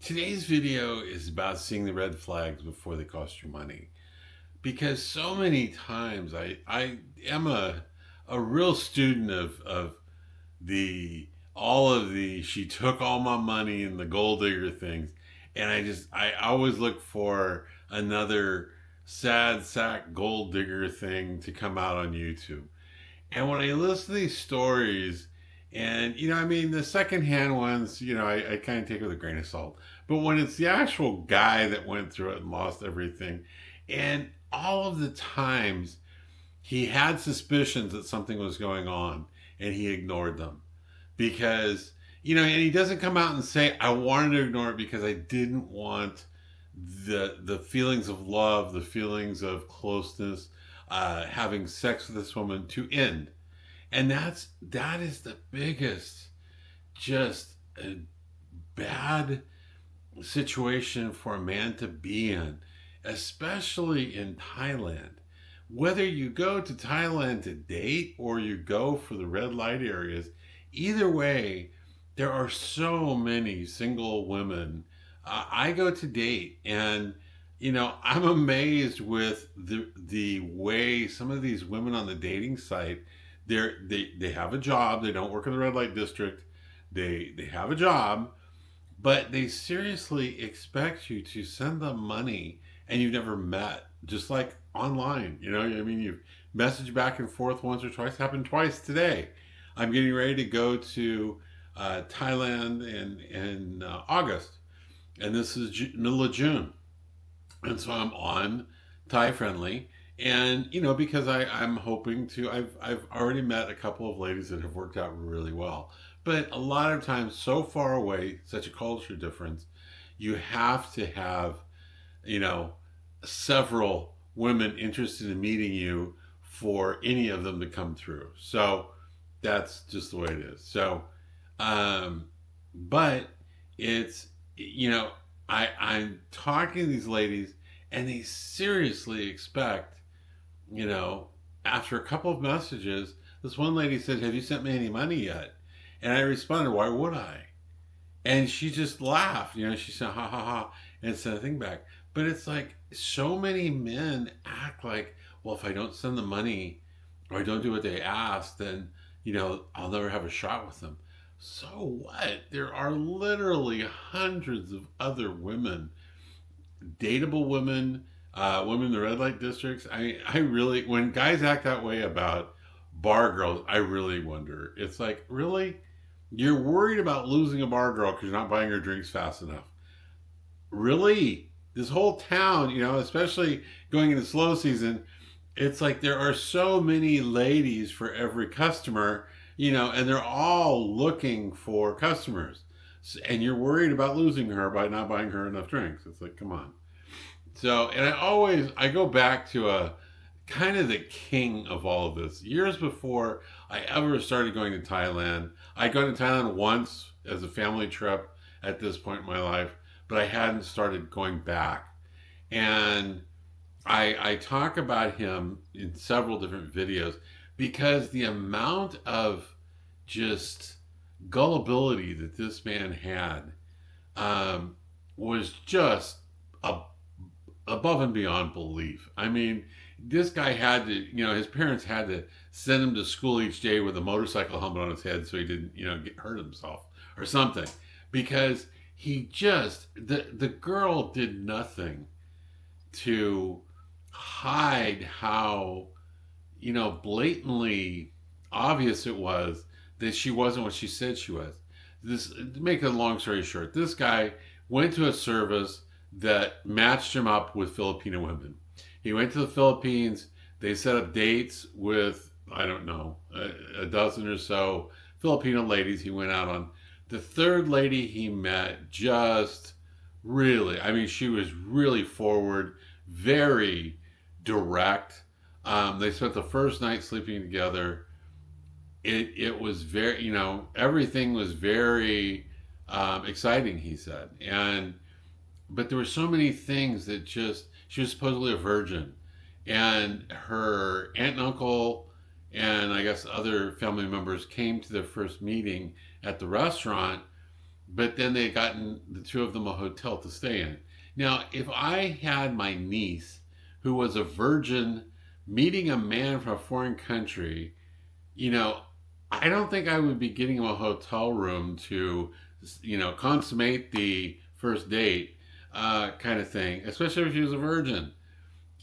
Today's video is about seeing the red flags before they cost you money. Because so many times I am a real student of the all of the she took all my money and the gold digger things. And I always look for another sad sack gold digger thing to come out on YouTube. And when I listen to these stories, and I mean, the secondhand ones, I kind of take it with a grain of salt. But when it's the actual guy that went through it and lost everything, and all of the times he had suspicions that something was going on, and he ignored them because and he doesn't come out and say, "I wanted to ignore it because I didn't want the feelings of love, the feelings of closeness, having sex with this woman to end." And that is the biggest, just a bad situation for a man to be in, especially in Thailand. Whether you go to Thailand to date or you go for the red light areas, either way, there are so many single women. I go to date, and I'm amazed with the way some of these women on the dating site, they have a job. They don't work in the red light district. They have a job, but they seriously expect you to send them money, and you've never met, just like online. I mean, you've messaged back and forth once or twice. Happened twice today. I'm getting ready to go to Thailand in August, and this is middle of June, and so I'm on Thai friendly. And because I'm hoping to, I've already met a couple of ladies that have worked out really well. But a lot of times, so far away, such a culture difference, you have to have, several women interested in meeting you for any of them to come through. So that's just the way it is. So, but it's, I'm talking to these ladies, and they seriously expect, after a couple of messages, this one lady said, "Have you sent me any money yet?" And I responded, "Why would I?" And she just laughed. She said, "Ha ha ha," and sent a thing back. But it's like so many men act like, well, if I don't send the money or I don't do what they ask, then, I'll never have a shot with them. So what? There are literally hundreds of other women, dateable women, women in the red light districts. I really, when guys act that way about bar girls, I really wonder. It's like, really? You're worried about losing a bar girl because you're not buying her drinks fast enough. Really? This whole town, especially going into slow season, it's like there are so many ladies for every customer, and they're all looking for customers. And you're worried about losing her by not buying her enough drinks. It's like, come on. So, and I go back to a kind of the king of all of this. Years before I ever started going to Thailand, I'd gone to Thailand once as a family trip at this point in my life, but I hadn't started going back. And I talk about him in several different videos because the amount of just gullibility that this man had was just above and beyond belief. I mean, this guy had to, his parents had to send him to school each day with a motorcycle helmet on his head so he didn't, get hurt himself or something. Because he just, the girl did nothing to hide how, blatantly obvious it was that she wasn't what she said she was. This, to make a long story short, this guy went to a service that matched him up with Filipino women. He went to the Philippines. They set up dates with, I don't know, a dozen or so Filipino ladies he went out on. The third lady he met just really, I mean, she was really forward, very direct. They spent the first night sleeping together. It was very, everything was very exciting, he said. But there were so many things that just, she was supposedly a virgin. And her aunt and uncle and I guess other family members came to their first meeting at the restaurant but then they had gotten the two of them a hotel to stay in. Now, if I had my niece who was a virgin meeting a man from a foreign country, you know, I don't think I would be getting him a hotel room to, consummate the first date kind of thing, especially if she was a virgin.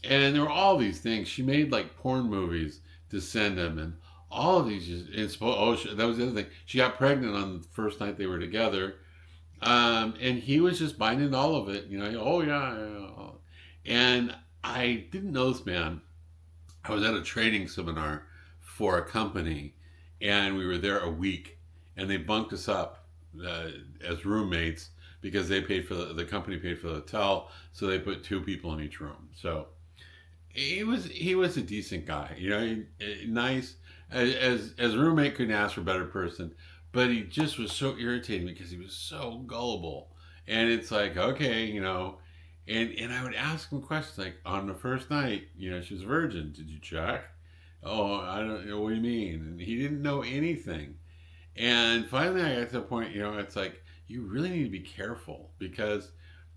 And there were all these things. She made like porn movies to send him, and all of these. That was the other thing. She got pregnant on the first night they were together, and he was just buying into all of it. Oh yeah, yeah. And I didn't know this man. I was at a training seminar for a company, and we were there a week, and they bunked us up as roommates because they paid for the company paid for the hotel, so they put two people in each room. So he was a decent guy, nice as a roommate. Couldn't ask for a better person, but he just was so irritating because he was so gullible. And it's like, okay, and I would ask him questions like, on the first night, she was a virgin. Did you check? Oh, I don't know. What do you mean? And he didn't know anything. And finally, I got to the point, it's like, you really need to be careful because,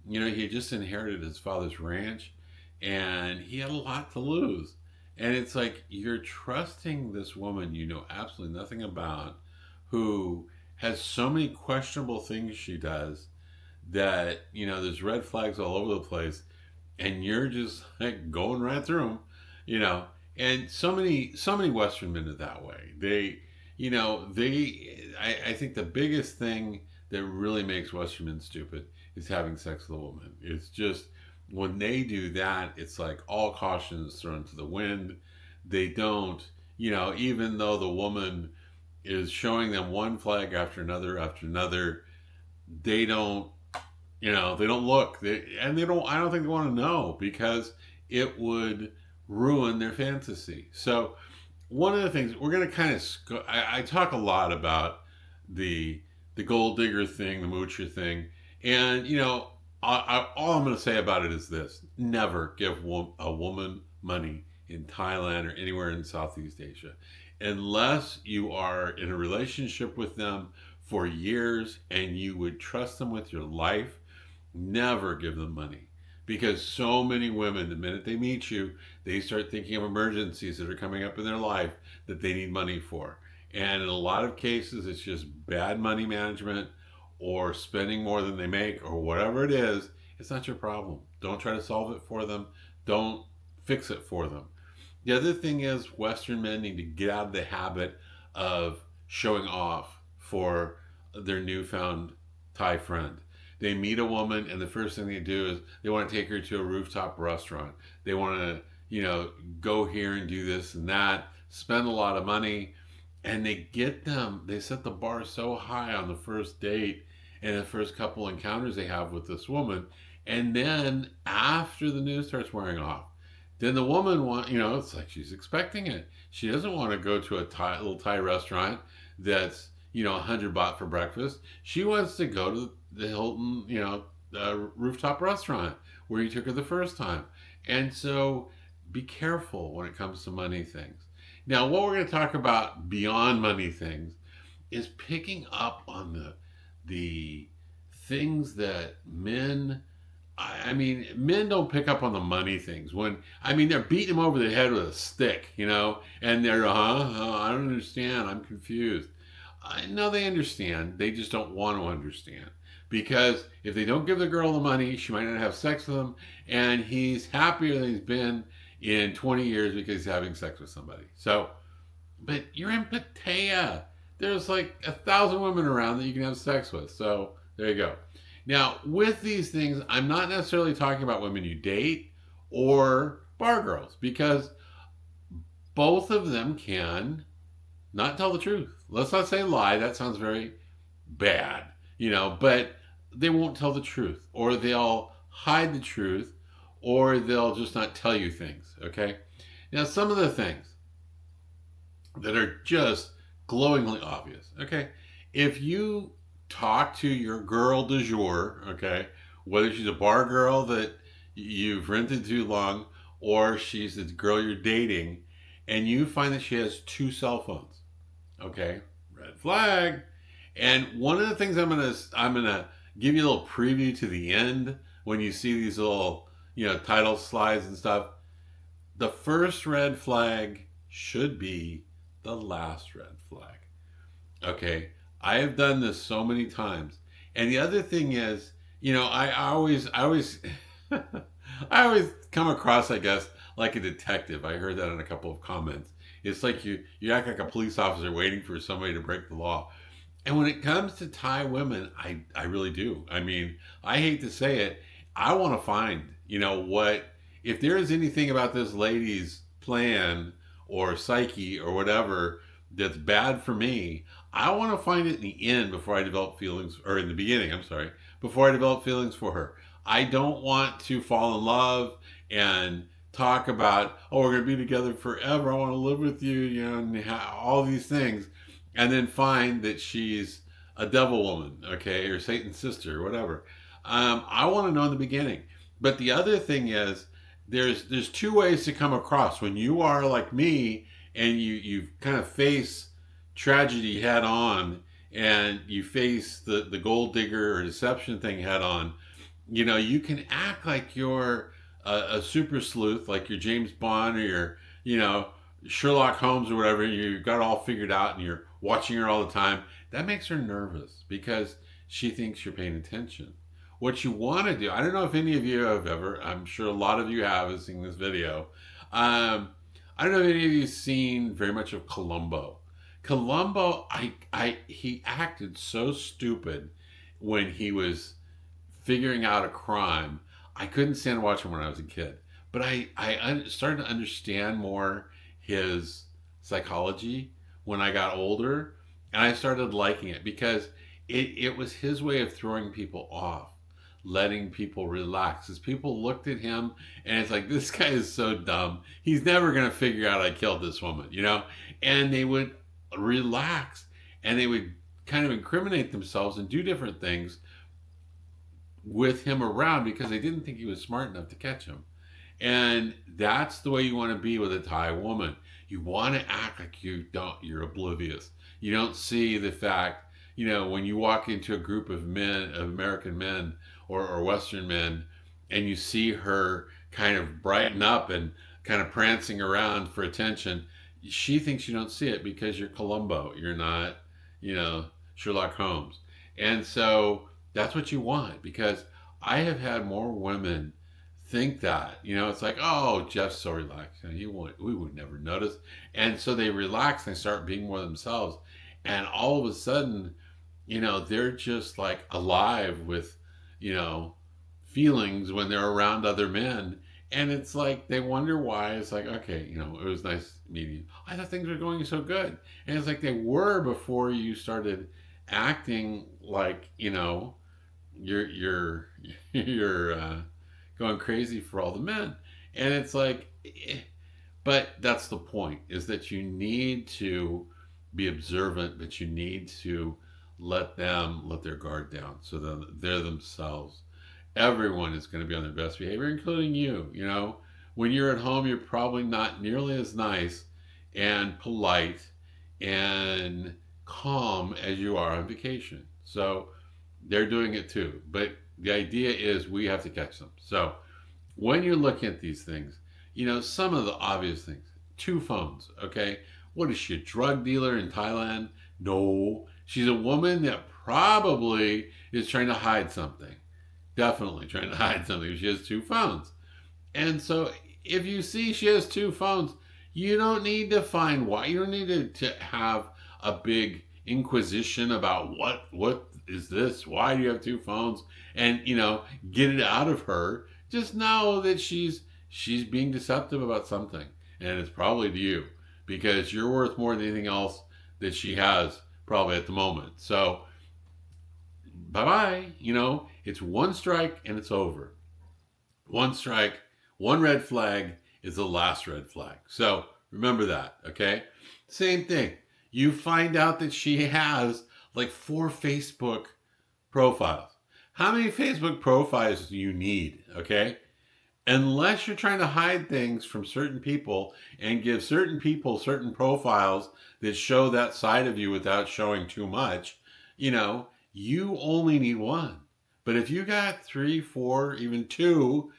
he had just inherited his father's ranch and he had a lot to lose. And it's like, you're trusting this woman you know absolutely nothing about, who has so many questionable things she does that, there's red flags all over the place, and you're just like going right through them, and so many Western men are that way. I think the biggest thing that really makes Western men stupid is having sex with a woman. It's just, when they do that, it's like all caution is thrown to the wind. They don't, even though the woman is showing them one flag after another, they don't, they don't look. I don't think they want to know, because it would ruin their fantasy. So one of the things we're going to kind of, I talk a lot about the gold digger thing, the moocher thing. And, all I'm going to say about it is this: never give a woman money in Thailand or anywhere in Southeast Asia unless you are in a relationship with them for years and you would trust them with your life. Never give them money, because so many women, the minute they meet you, they start thinking of emergencies that are coming up in their life that they need money for. And in a lot of cases, it's just bad money management or spending more than they make or whatever it is. It's not your problem. Don't try to solve it for them. Don't fix it for them. The other thing is, Western men need to get out of the habit of showing off for their newfound Thai friend. They meet a woman, and the first thing they do is they want to take her to a rooftop restaurant. They want to, go here and do this and that, spend a lot of money, and they set the bar so high on the first date and the first couple encounters they have with this woman. And then after the news starts wearing off, then the woman it's like she's expecting it. She doesn't want to go to a little Thai restaurant that's, 100 baht for breakfast. She wants to go to the Hilton, rooftop restaurant where you took her the first time. And so be careful when it comes to money things. Now, what we're going to talk about beyond money things is picking up on the things that men, men don't pick up on the money things. They're beating them over the head with a stick, and they're, I don't understand. I'm confused. No, they understand. They just don't want to understand. Because if they don't give the girl the money, she might not have sex with him, and he's happier than he's been in 20 years because he's having sex with somebody. So, but you're in Pattaya. There's like 1,000 women around that you can have sex with. So there you go. Now, with these things, I'm not necessarily talking about women you date or bar girls, because both of them can not tell the truth. Let's not say lie. That sounds very bad, but they won't tell the truth, or they'll hide the truth, or they'll just not tell you things, okay? Now, some of the things that are just glowingly obvious, okay? If you talk to your girl du jour, okay, whether she's a bar girl that you've rented too long, or she's the girl you're dating, and you find that she has two cell phones, okay, red flag. And one of the things I'm gonna give you a little preview to the end when you see these little title slides and stuff. The first red flag should be the last red flag. Okay, I have done this so many times. And the other thing is, I always I always come across, I guess, like a detective. I heard that in a couple of comments. It's like you act like a police officer waiting for somebody to break the law. And when it comes to Thai women, I really do. I mean, I hate to say it, I want to find, what, if there is anything about this lady's plan or psyche or whatever that's bad for me, I want to find it in the end before I develop feelings, or in the beginning, I'm sorry, before I develop feelings for her. I don't want to fall in love and talk about, oh, we're going to be together forever. I want to live with you, and all these things, and then find that she's a devil woman, okay, or Satan's sister, or whatever. I want to know in the beginning. But the other thing is, there's two ways to come across when you are like me and you kind of face tragedy head on, and you face the gold digger or deception thing head on. You can act like you're a super sleuth, like you're James Bond, or you're, Sherlock Holmes or whatever. You got it all figured out and you're watching her all the time. That makes her nervous because she thinks you're paying attention. What you want to do, I don't know if any of you have ever, I'm sure a lot of you have seen this video. I don't know if any of you have seen very much of Columbo. Columbo, he acted so stupid when he was figuring out a crime. I couldn't stand watching when I was a kid. But I started to understand more his psychology when I got older. And I started liking it because it was his way of throwing people off, letting people relax. As people looked at him and it's like, this guy is so dumb. He's never going to figure out I killed this woman, And they would relax and they would kind of incriminate themselves and do different things with him around because they didn't think he was smart enough to catch him. And that's the way you want to be with a Thai woman. You want to act like you're oblivious. You don't see the fact, when you walk into a group of men, of American men or Western men, and you see her kind of brighten up and kind of prancing around for attention, she thinks you don't see it because you're Columbo. You're not, Sherlock Holmes. And so that's what you want, because I have had more women think that, it's like, oh, Jeff's so relaxed. We would never notice. And so they relax and they start being more themselves. And all of a sudden, they're just like alive with, feelings when they're around other men. And it's like, they wonder why. It's like, okay, it was nice meeting you. I thought things were going so good. And it's like they were before you started acting like, you're going crazy for all the men. And it's like, but that's the point, is that you need to be observant, but you need to let their guard down so that they're themselves. Everyone is going to be on their best behavior, including you. When you're at home, you're probably not nearly as nice and polite and calm as you are on vacation. So they're doing it too. But the idea is we have to catch them. So when you're looking at these things, some of the obvious things, 2 phones, okay? What is she, a drug dealer in Thailand? No. She's a woman that probably is trying to hide something. Definitely trying to hide something. She has 2 phones. And so if you see she has 2 phones, you don't need to find why. You don't need to have a big inquisition about what is this? Why do you have 2 phones? And, get it out of her. Just know that she's being deceptive about something. And it's probably to you, because you're worth more than anything else that she has probably at the moment. So bye-bye. It's 1 strike and it's over. 1 strike, 1 red flag is the last red flag. So remember that, okay? Same thing. You find out that she has like 4 Facebook profiles. How many Facebook profiles do you need, okay? Unless you're trying to hide things from certain people and give certain people certain profiles that show that side of you without showing too much, you only need one. But if you got three, four, even two,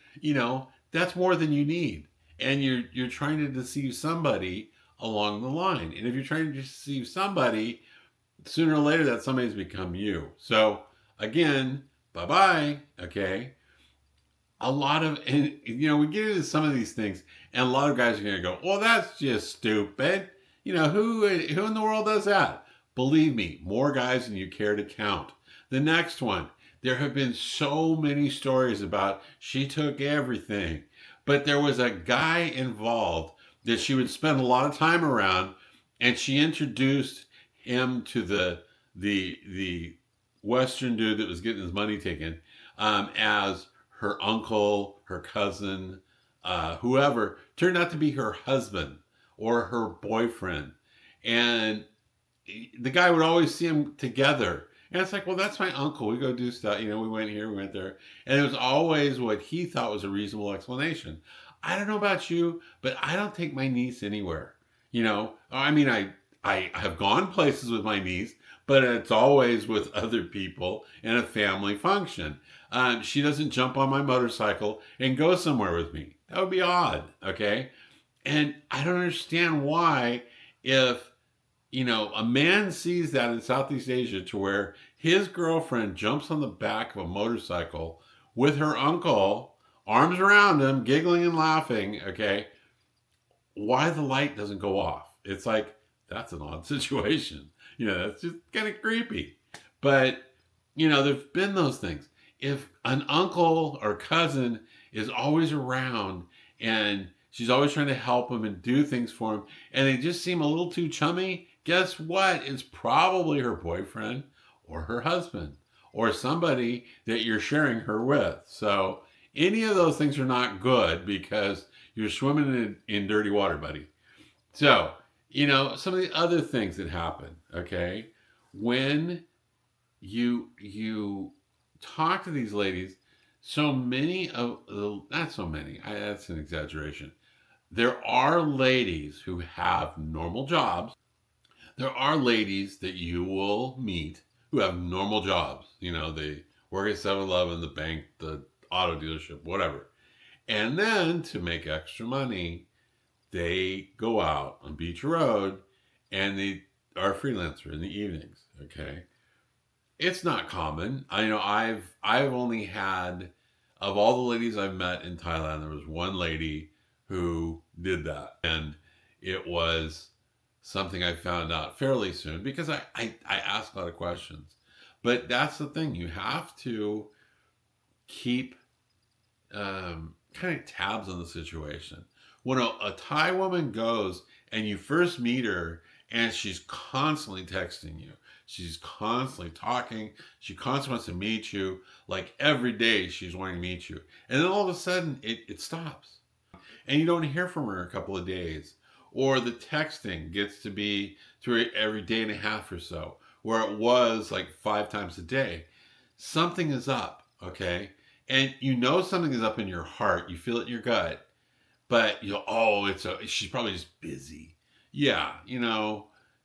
that's more than you need. And you're trying to deceive somebody along the line. And if you're trying to deceive somebody, sooner or later that somebody's become you. So again, bye bye. Okay. A lot of, and we get into some of these things, and a lot of guys are going to go, well, that's just stupid. Who in the world does that? Believe me, more guys than you care to count. The next one, there have been so many stories about she took everything, but there was a guy involved that she would spend a lot of time around, and she introduced him to the Western dude that was getting his money taken as her uncle, her cousin, whoever, turned out to be her husband or her boyfriend. And the guy would always see them together. And it's like, well, that's my uncle. We go do stuff. We went here, we went there. And it was always what he thought was a reasonable explanation. I don't know about you, but I don't take my niece anywhere. I mean, I have gone places with my niece, but it's always with other people in a family function. She doesn't jump on my motorcycle and go somewhere with me. That would be odd, okay? And I don't understand why, if, a man sees that in Southeast Asia to where his girlfriend jumps on the back of a motorcycle with her uncle, arms around him, giggling and laughing, okay, why the light doesn't go off. It's like, that's an odd situation. That's just kind of creepy. But, there've been those things. If an uncle or cousin is always around and she's always trying to help him and do things for him, and they just seem a little too chummy, guess what? It's probably her boyfriend or her husband or somebody that you're sharing her with. So any of those things are not good because you're swimming in dirty water, buddy. So, some of the other things that happen, okay, when you talk to these ladies, so many of the, not so many, that's an exaggeration. There are ladies who have normal jobs. There are ladies that you will meet who have normal jobs. They work at 7-Eleven, the bank, the auto dealership, whatever. And then to make extra money, they go out on Beach Road and they are a freelancer in the evenings. Okay. It's not common. I've only had, of all the ladies I've met in Thailand, there was one lady who did that. And it was something I found out fairly soon because I asked a lot of questions. But that's the thing. You have to keep kind of tabs on the situation. When a Thai woman goes and you first meet her and she's constantly texting you, she's constantly talking, she constantly wants to meet you, like every day she's wanting to meet you. And then all of a sudden it stops. And you don't hear from her a couple of days. Or the texting gets to be through every day and a half or so, where it was like 5 times a day. Something is up, okay? And something is up in your heart. You feel it in your gut. But she's probably just busy. Yeah,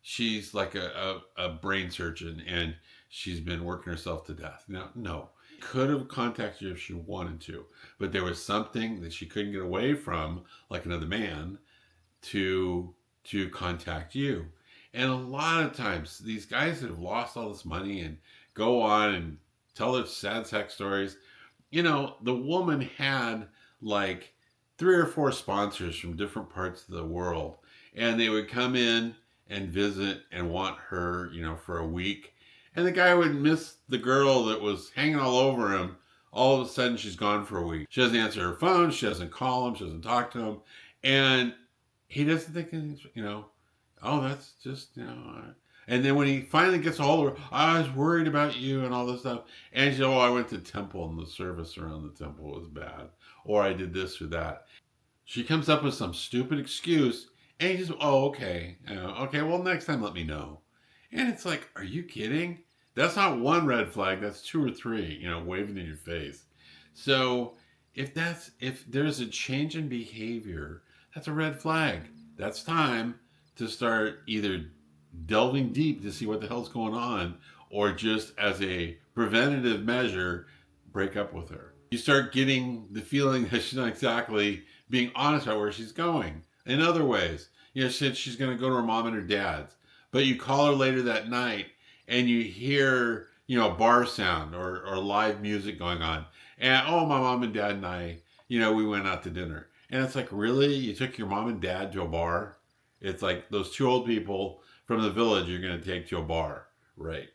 she's like a brain surgeon and she's been working herself to death. No. Could have contacted you if she wanted to, but there was something that she couldn't get away from, like another man, to contact you. And a lot of times, these guys that have lost all this money and go on and tell their sad sex stories, the woman had like 3 or 4 sponsors from different parts of the world, and they would come in and visit and want her, for a week. And the guy would miss the girl that was hanging all over him. All of a sudden, she's gone for a week. She doesn't answer her phone. She doesn't call him. She doesn't talk to him. And he doesn't think anything, oh, that's just, And then when he finally gets a hold of her, I was worried about you and all this stuff. And she said, I went to temple and the service around the temple was bad. Or I did this or that. She comes up with some stupid excuse. And he just, okay. Okay, well, next time let me know. And it's like, are you kidding? That's not 1 red flag. That's 2 or 3, waving in your face. So if there's a change in behavior, that's a red flag. That's time to start either delving deep to see what the hell's going on, or just as a preventative measure, break up with her. You start getting the feeling that she's not exactly being honest about where she's going. In other ways, she said she's going to go to her mom and her dad's, but you call her later that night and you hear, a bar sound or live music going on. And, oh, my mom and dad and I, we went out to dinner. And it's like, really? You took your mom and dad to a bar? It's like those two old people from the village you're going to take to a bar. Right.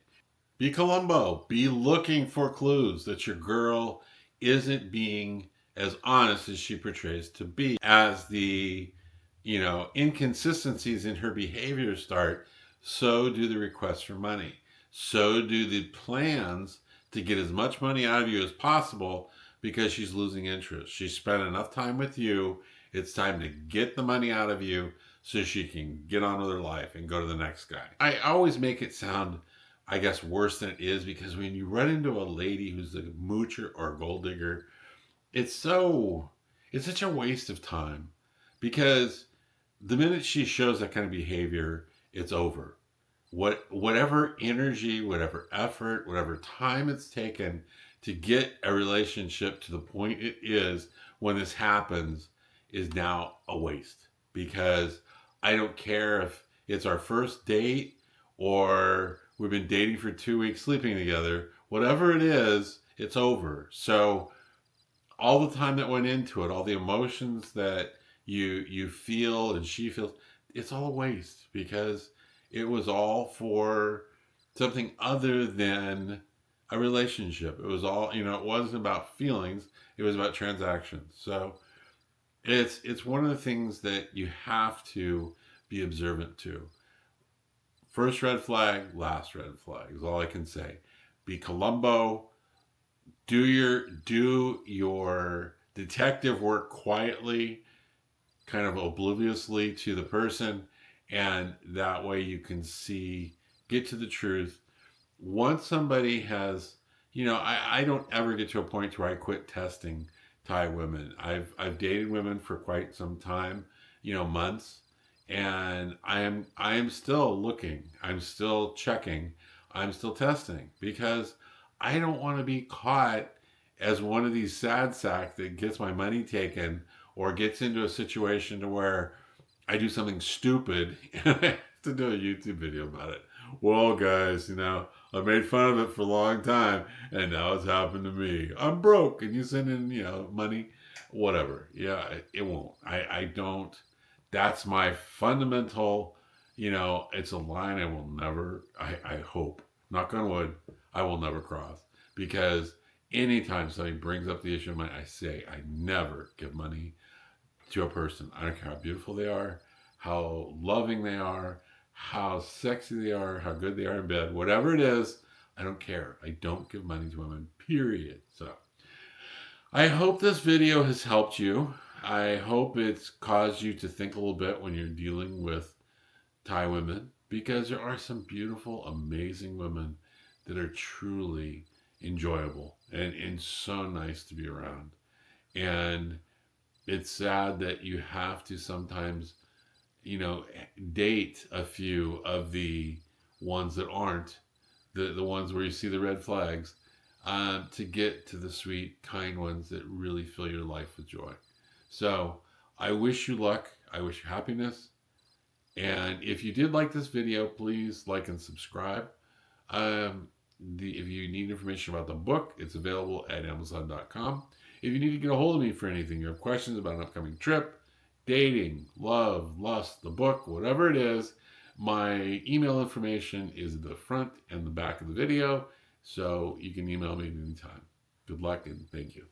Be Columbo. Be looking for clues that your girl isn't being as honest as she portrays to be. As the, inconsistencies in her behavior start, so do the requests for money. So do the plans to get as much money out of you as possible, because she's losing interest. She's spent enough time with you. It's time to get the money out of you so she can get on with her life and go to the next guy. I always make it sound, I guess, worse than it is, because when you run into a lady who's a moocher or a gold digger, it's such a waste of time, because the minute she shows that kind of behavior, it's over. Whatever energy, whatever effort, whatever time it's taken to get a relationship to the point it is when this happens is now a waste. Because I don't care if it's our first date or we've been dating for 2 weeks, sleeping together, whatever it is, it's over. So all the time that went into it, all the emotions that you feel and she feels, it's all a waste, because it was all for something other than a relationship. It was all, it wasn't about feelings, it was about transactions. So it's one of the things that you have to be observant to. First red flag, last red flag is all I can say. Be Columbo. Do your detective work quietly, kind of obliviously to the person, and that way you can get to the truth. Once somebody has, I don't ever get to a point where I quit testing Thai women. I've dated women for quite some time, months, and I am still looking. I'm still checking. I'm still testing, because I don't want to be caught as one of these sad sacks that gets my money taken or gets into a situation to where I do something stupid and I have to do a YouTube video about it. Well, guys, I made fun of it for a long time and now it's happened to me. I'm broke. Can you send in, money? Whatever. Yeah, it won't. I don't. That's my fundamental, it's a line I will never, I hope, knock on wood, I will never cross. Because anytime somebody brings up the issue of money, I say I never give money to a person. I don't care how beautiful they are, how loving they are, how sexy they are, how good they are in bed, whatever it is, I don't care. I don't give money to women, period. So I hope this video has helped you. I hope it's caused you to think a little bit when you're dealing with Thai women, because there are some beautiful, amazing women that are truly enjoyable and so nice to be around. And it's sad that you have to sometimes, date a few of the ones that aren't, the ones where you see the red flags, to get to the sweet, kind ones that really fill your life with joy. So I wish you luck. I wish you happiness. And if you did like this video, please like and subscribe. If you need information about the book, it's available at Amazon.com. If you need to get a hold of me for anything, you have questions about an upcoming trip, dating, love, lust, the book, whatever it is, my email information is at the front and the back of the video, so you can email me at any time. Good luck and thank you.